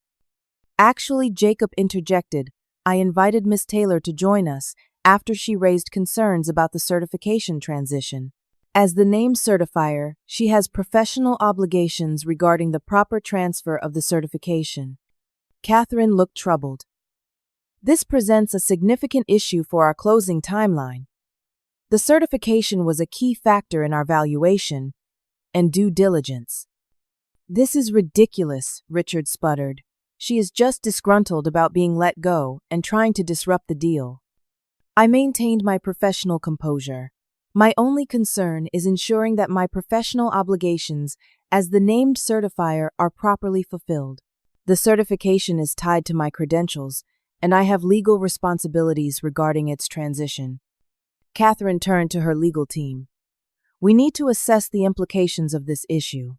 S1: "Actually," Jacob interjected, "I invited Miss Taylor to join us after she raised concerns about the certification transition. As the named certifier, she has professional obligations regarding the proper transfer of the certification." Catherine looked troubled. "This presents a significant issue for our closing timeline. The certification was a key factor in our valuation and due diligence." "This is ridiculous," Richard sputtered. "She is just disgruntled about being let go and trying to disrupt the deal." I maintained my professional composure. My only concern is ensuring that my professional obligations as the named certifier are properly fulfilled. The certification is tied to my credentials, and I have legal responsibilities regarding its transition. Catherine turned to her legal team. We need to assess the implications of this issue.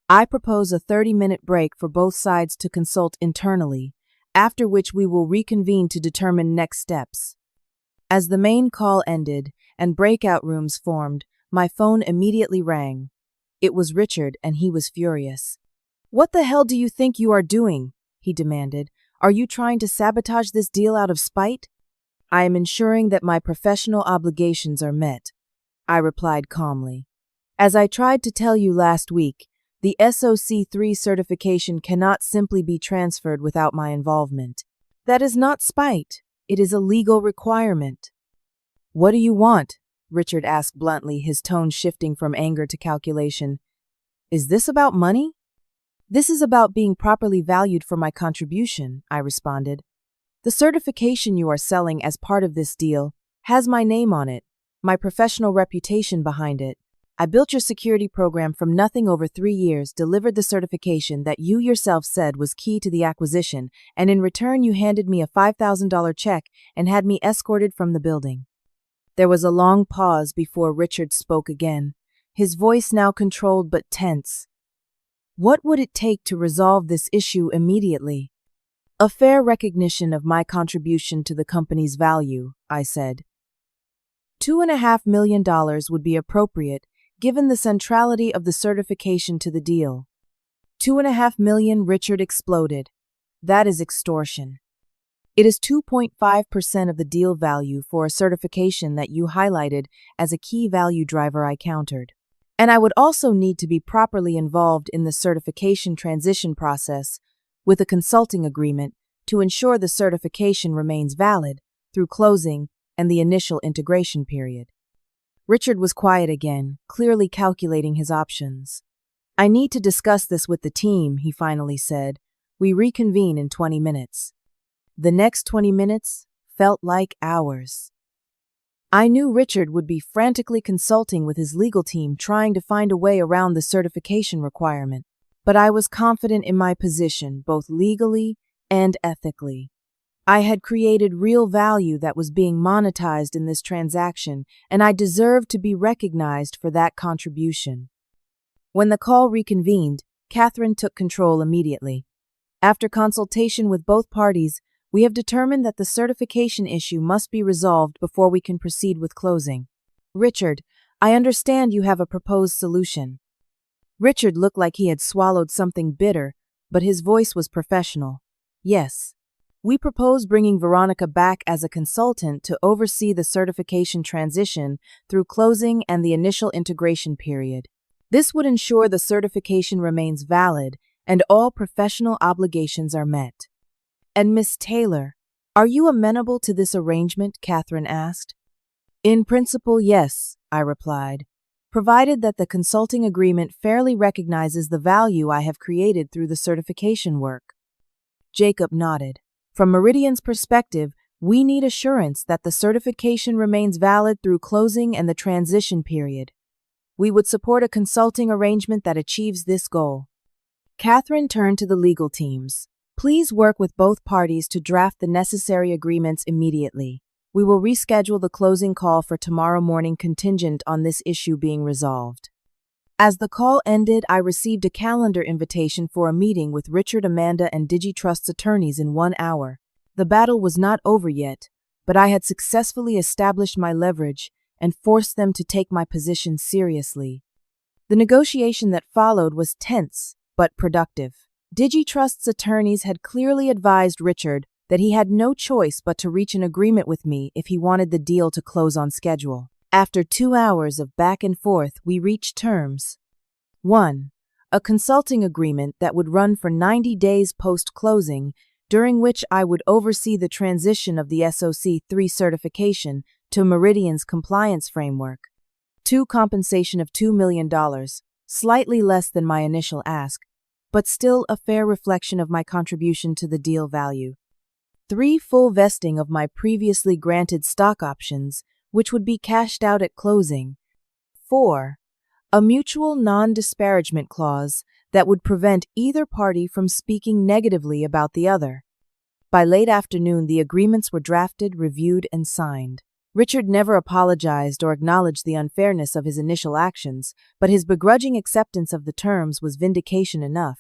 S1: I propose a 30-minute break for both sides to consult internally, after which we will reconvene to determine next steps. As the main call ended and breakout rooms formed, my phone immediately rang. It was Richard, and he was furious. "What the hell do you think you are doing?" he demanded. "Are you trying to sabotage this deal out of spite?" "I am ensuring that my professional obligations are met," I replied calmly. "As I tried to tell you last week, the SOC 3 certification cannot simply be transferred without my involvement. That is not spite. It is a legal requirement." "What do you want?" Richard asked bluntly, his tone shifting from anger to calculation. "Is this about money?" "This is about being properly valued for my contribution," I responded. "The certification you are selling as part of this deal has my name on it, my professional reputation behind it. I built your security program from nothing over 3 years, delivered the certification that you yourself said was key to the acquisition, and in return you handed me a $5,000 check and had me escorted from the building." There was a long pause before Richard spoke again, his voice now controlled but tense. "What would it take to resolve this issue immediately?" "A fair recognition of my contribution to the company's value," I said. $2.5 million would be appropriate, given the centrality of the certification to the deal. $2.5 million, Richard exploded. "That is extortion. It is 2.5% of the deal value for a certification that you highlighted as a key value driver," I countered. "And I would also need to be properly involved in the certification transition process with a consulting agreement to ensure the certification remains valid through closing and the initial integration period." Richard was quiet again, clearly calculating his options. "I need to discuss this with the team," he finally said. "We reconvene in 20 minutes. The next 20 minutes felt like hours. I knew Richard would be frantically consulting with his legal team trying to find a way around the certification requirement, but I was confident in my position both legally and ethically. I had created real value that was being monetized in this transaction, and I deserved to be recognized for that contribution. When the call reconvened, Catherine took control immediately. "After consultation with both parties, we have determined that the certification issue must be resolved before we can proceed with closing. Richard, I understand you have a proposed solution." Richard looked like he had swallowed something bitter, but his voice was professional. "Yes. We propose bringing Veronica back as a consultant to oversee the certification transition through closing and the initial integration period. This would ensure the certification remains valid and all professional obligations are met." "And Miss Taylor, are you amenable to this arrangement?" Catherine asked. "In principle, yes," I replied, "provided that the consulting agreement fairly recognizes the value I have created through the certification work." Jacob nodded. "From Meridian's perspective, we need assurance that the certification remains valid through closing and the transition period. We would support a consulting arrangement that achieves this goal." Catherine turned to the legal teams. "Please work with both parties to draft the necessary agreements immediately. We will reschedule the closing call for tomorrow morning contingent on this issue being resolved." As the call ended, I received a calendar invitation for a meeting with Richard, Amanda, and Digitrust's attorneys in 1 hour. The battle was not over yet, but I had successfully established my leverage and forced them to take my position seriously. The negotiation that followed was tense, but productive. Digitrust's attorneys had clearly advised Richard that he had no choice but to reach an agreement with me if he wanted the deal to close on schedule. After 2 hours of back and forth, we reached terms. 1. A consulting agreement that would run for 90 days post-closing, during which I would oversee the transition of the SOC 3 certification to Meridian's compliance framework. 2. Compensation of $2 million, slightly less than my initial ask, but still a fair reflection of my contribution to the deal value. 3 full vesting of my previously granted stock options, which would be cashed out at closing. 4. A mutual non-disparagement clause that would prevent either party from speaking negatively about the other. By late afternoon, the agreements were drafted, reviewed, and signed. Richard never apologized or acknowledged the unfairness of his initial actions, but his begrudging acceptance of the terms was vindication enough.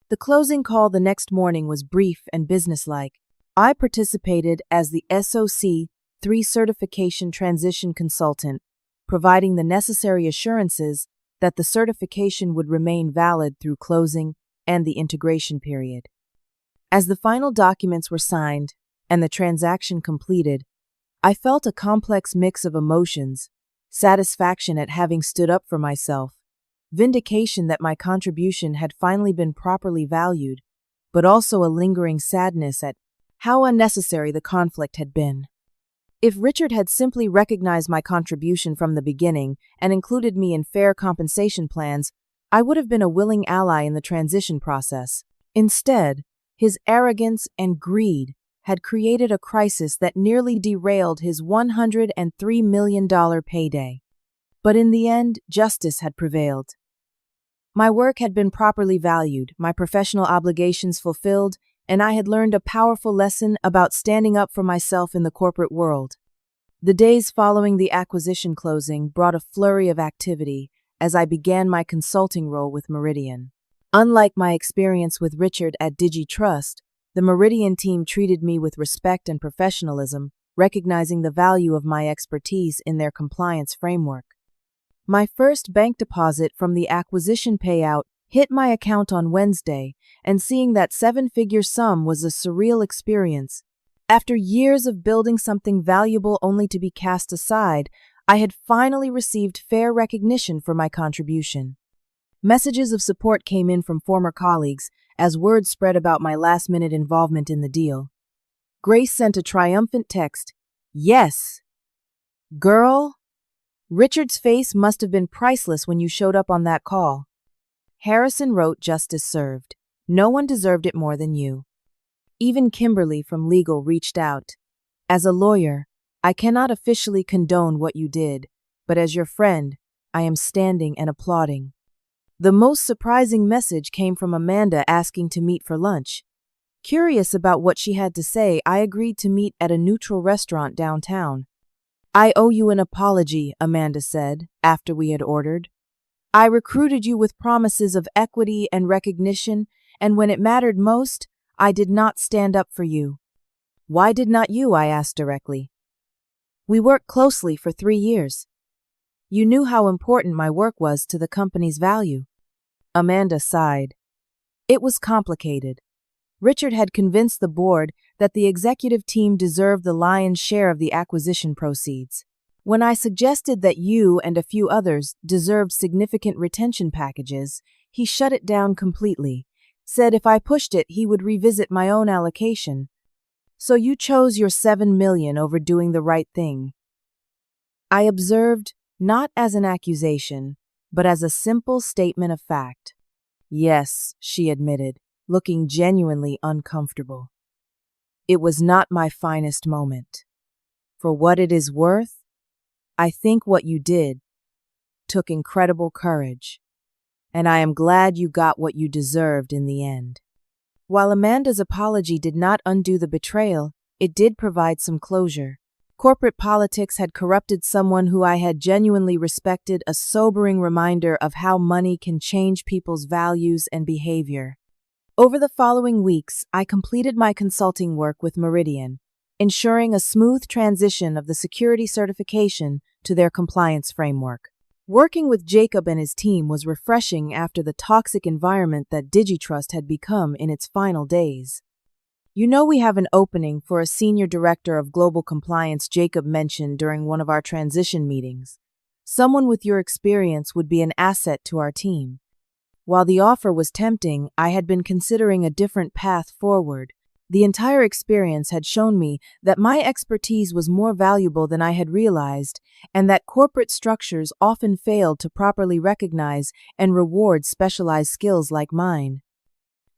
S1: The closing call the next morning was brief and businesslike. I participated as the SOC 3 certification transition consultant, providing the necessary assurances that the certification would remain valid through closing and the integration period. As the final documents were signed and the transaction completed, I felt a complex mix of emotions: satisfaction at having stood up for myself, vindication that my contribution had finally been properly valued, but also a lingering sadness at how unnecessary the conflict had been. If Richard had simply recognized my contribution from the beginning and included me in fair compensation plans, I would have been a willing ally in the transition process. Instead, his arrogance and greed had created a crisis that nearly derailed his $103 million payday. But in the end, justice had prevailed. My work had been properly valued, my professional obligations fulfilled, and I had learned a powerful lesson about standing up for myself in the corporate world. The days following the acquisition closing brought a flurry of activity as I began my consulting role with Meridian. Unlike my experience with Richard at Digitrust, the Meridian team treated me with respect and professionalism, recognizing the value of my expertise in their compliance framework. My first bank deposit from the acquisition payout hit my account on Wednesday, and seeing that 7-figure sum was a surreal experience. After years of building something valuable only to be cast aside, I had finally received fair recognition for my contribution. Messages of support came in from former colleagues as word spread about my last-minute involvement in the deal. Grace sent a triumphant text, "Yes! Girl! Richard's face must have been priceless when you showed up on that call." Harrison wrote, "Justice served. No one deserved it more than you." Even Kimberly from legal reached out. "As a lawyer, I cannot officially condone what you did, but as your friend, I am standing and applauding." The most surprising message came from Amanda asking to meet for lunch. Curious about what she had to say, I agreed to meet at a neutral restaurant downtown. "I owe you an apology," Amanda said, after we had ordered. "I recruited you with promises of equity and recognition, and when it mattered most, I did not stand up for you." "Why did not you?" I asked directly. "We worked closely for 3 years. You knew how important my work was to the company's value." Amanda sighed. It was complicated. Richard had convinced the board that the executive team deserved the lion's share of the acquisition proceeds. When I suggested that you and a few others deserved significant retention packages, he shut it down completely, said if I pushed it, he would revisit my own allocation. "So you chose your $7 million over doing the right thing." I observed, not as an accusation, but as a simple statement of fact. "Yes," she admitted, looking genuinely uncomfortable. "It was not my finest moment. For what it is worth, I think what you did took incredible courage, and I am glad you got what you deserved in the end." While Amanda's apology did not undo the betrayal, it did provide some closure. Corporate politics had corrupted someone who I had genuinely respected, a sobering reminder of how money can change people's values and behavior. Over the following weeks, I completed my consulting work with Meridian, ensuring a smooth transition of the security certification to their compliance framework. Working with Jacob and his team was refreshing after the toxic environment that Digitrust had become in its final days. "You know we have an opening for a senior director of global compliance," Jacob mentioned during one of our transition meetings. "Someone with your experience would be an asset to our team." While the offer was tempting, I had been considering a different path forward. The entire experience had shown me that my expertise was more valuable than I had realized, and that corporate structures often failed to properly recognize and reward specialized skills like mine.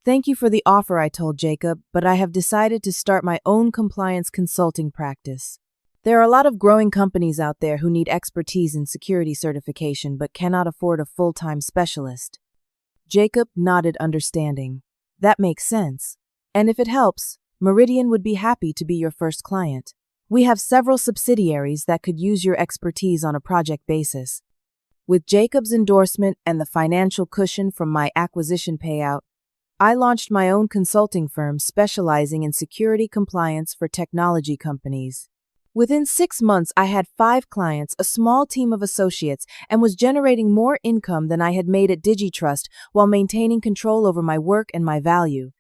S1: Thank you for the offer, I told Jacob, but I have decided to start my own compliance consulting practice. There are a lot of growing companies out there who need expertise in security certification but cannot afford a full-time specialist. Jacob nodded understanding. That makes sense. And if it helps, Meridian would be happy to be your first client. We have several subsidiaries that could use your expertise on a project basis. With Jacob's endorsement and the financial cushion from my acquisition payout, I launched my own consulting firm specializing in security compliance for technology companies. Within 6 months, I had 5 clients, a small team of associates, and was generating more income than I had made at Digitrust while maintaining control over my work and my value.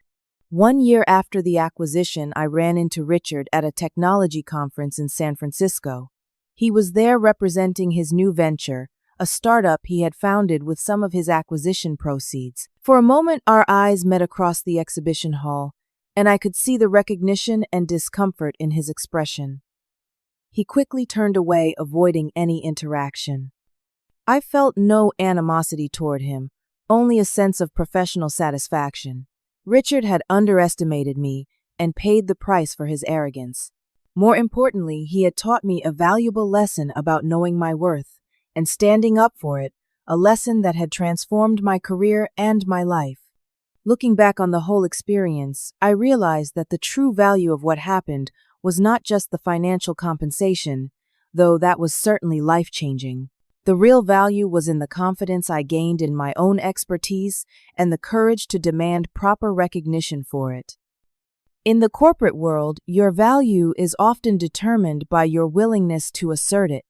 S1: 1 year after the acquisition, I ran into Richard at a technology conference in San Francisco. He was there representing his new venture, a startup he had founded with some of his acquisition proceeds. For a moment, our eyes met across the exhibition hall, and I could see the recognition and discomfort in his expression. He quickly turned away, avoiding any interaction. I felt no animosity toward him, only a sense of professional satisfaction. Richard had underestimated me and paid the price for his arrogance. More importantly, he had taught me a valuable lesson about knowing my worth and standing up for it, a lesson that had transformed my career and my life. Looking back on the whole experience, I realized that the true value of what happened was not just the financial compensation, though that was certainly life-changing. The real value was in the confidence I gained in my own expertise and the courage to demand proper recognition for it. In the corporate world, your value is often determined by your willingness to assert it.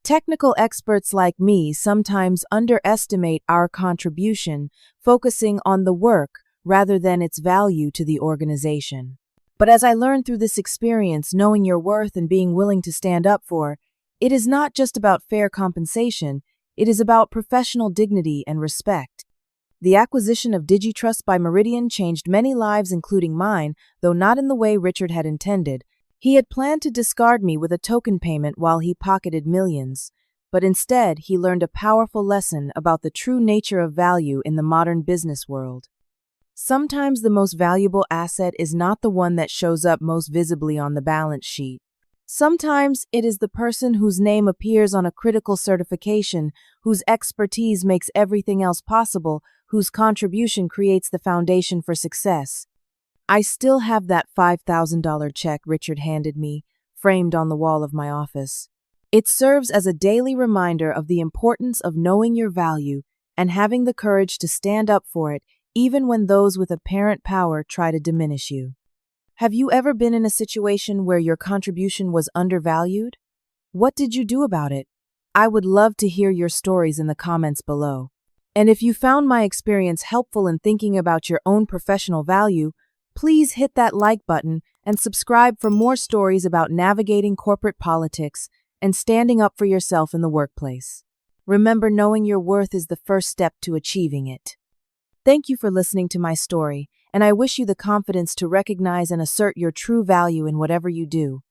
S1: Technical experts like me sometimes underestimate our contribution, focusing on the work rather than its value to the organization. But as I learned through this experience, knowing your worth and being willing to stand up for, it is not just about fair compensation, it is about professional dignity and respect. The acquisition of Digitrust by Meridian changed many lives, including mine, though not in the way Richard had intended. He had planned to discard me with a token payment while he pocketed millions, but instead he learned a powerful lesson about the true nature of value in the modern business world. Sometimes the most valuable asset is not the one that shows up most visibly on the balance sheet. Sometimes it is the person whose name appears on a critical certification, whose expertise makes everything else possible, whose contribution creates the foundation for success. I still have that $5,000 check Richard handed me, framed on the wall of my office. It serves as a daily reminder of the importance of knowing your value and having the courage to stand up for it, even when those with apparent power try to diminish you. Have you ever been in a situation where your contribution was undervalued? What did you do about it? I would love to hear your stories in the comments below. And if you found my experience helpful in thinking about your own professional value, please hit that like button and subscribe for more stories about navigating corporate politics and standing up for yourself in the workplace. Remember, knowing your worth is the first step to achieving it. Thank you for listening to my story, and I wish you the confidence to recognize and assert your true value in whatever you do.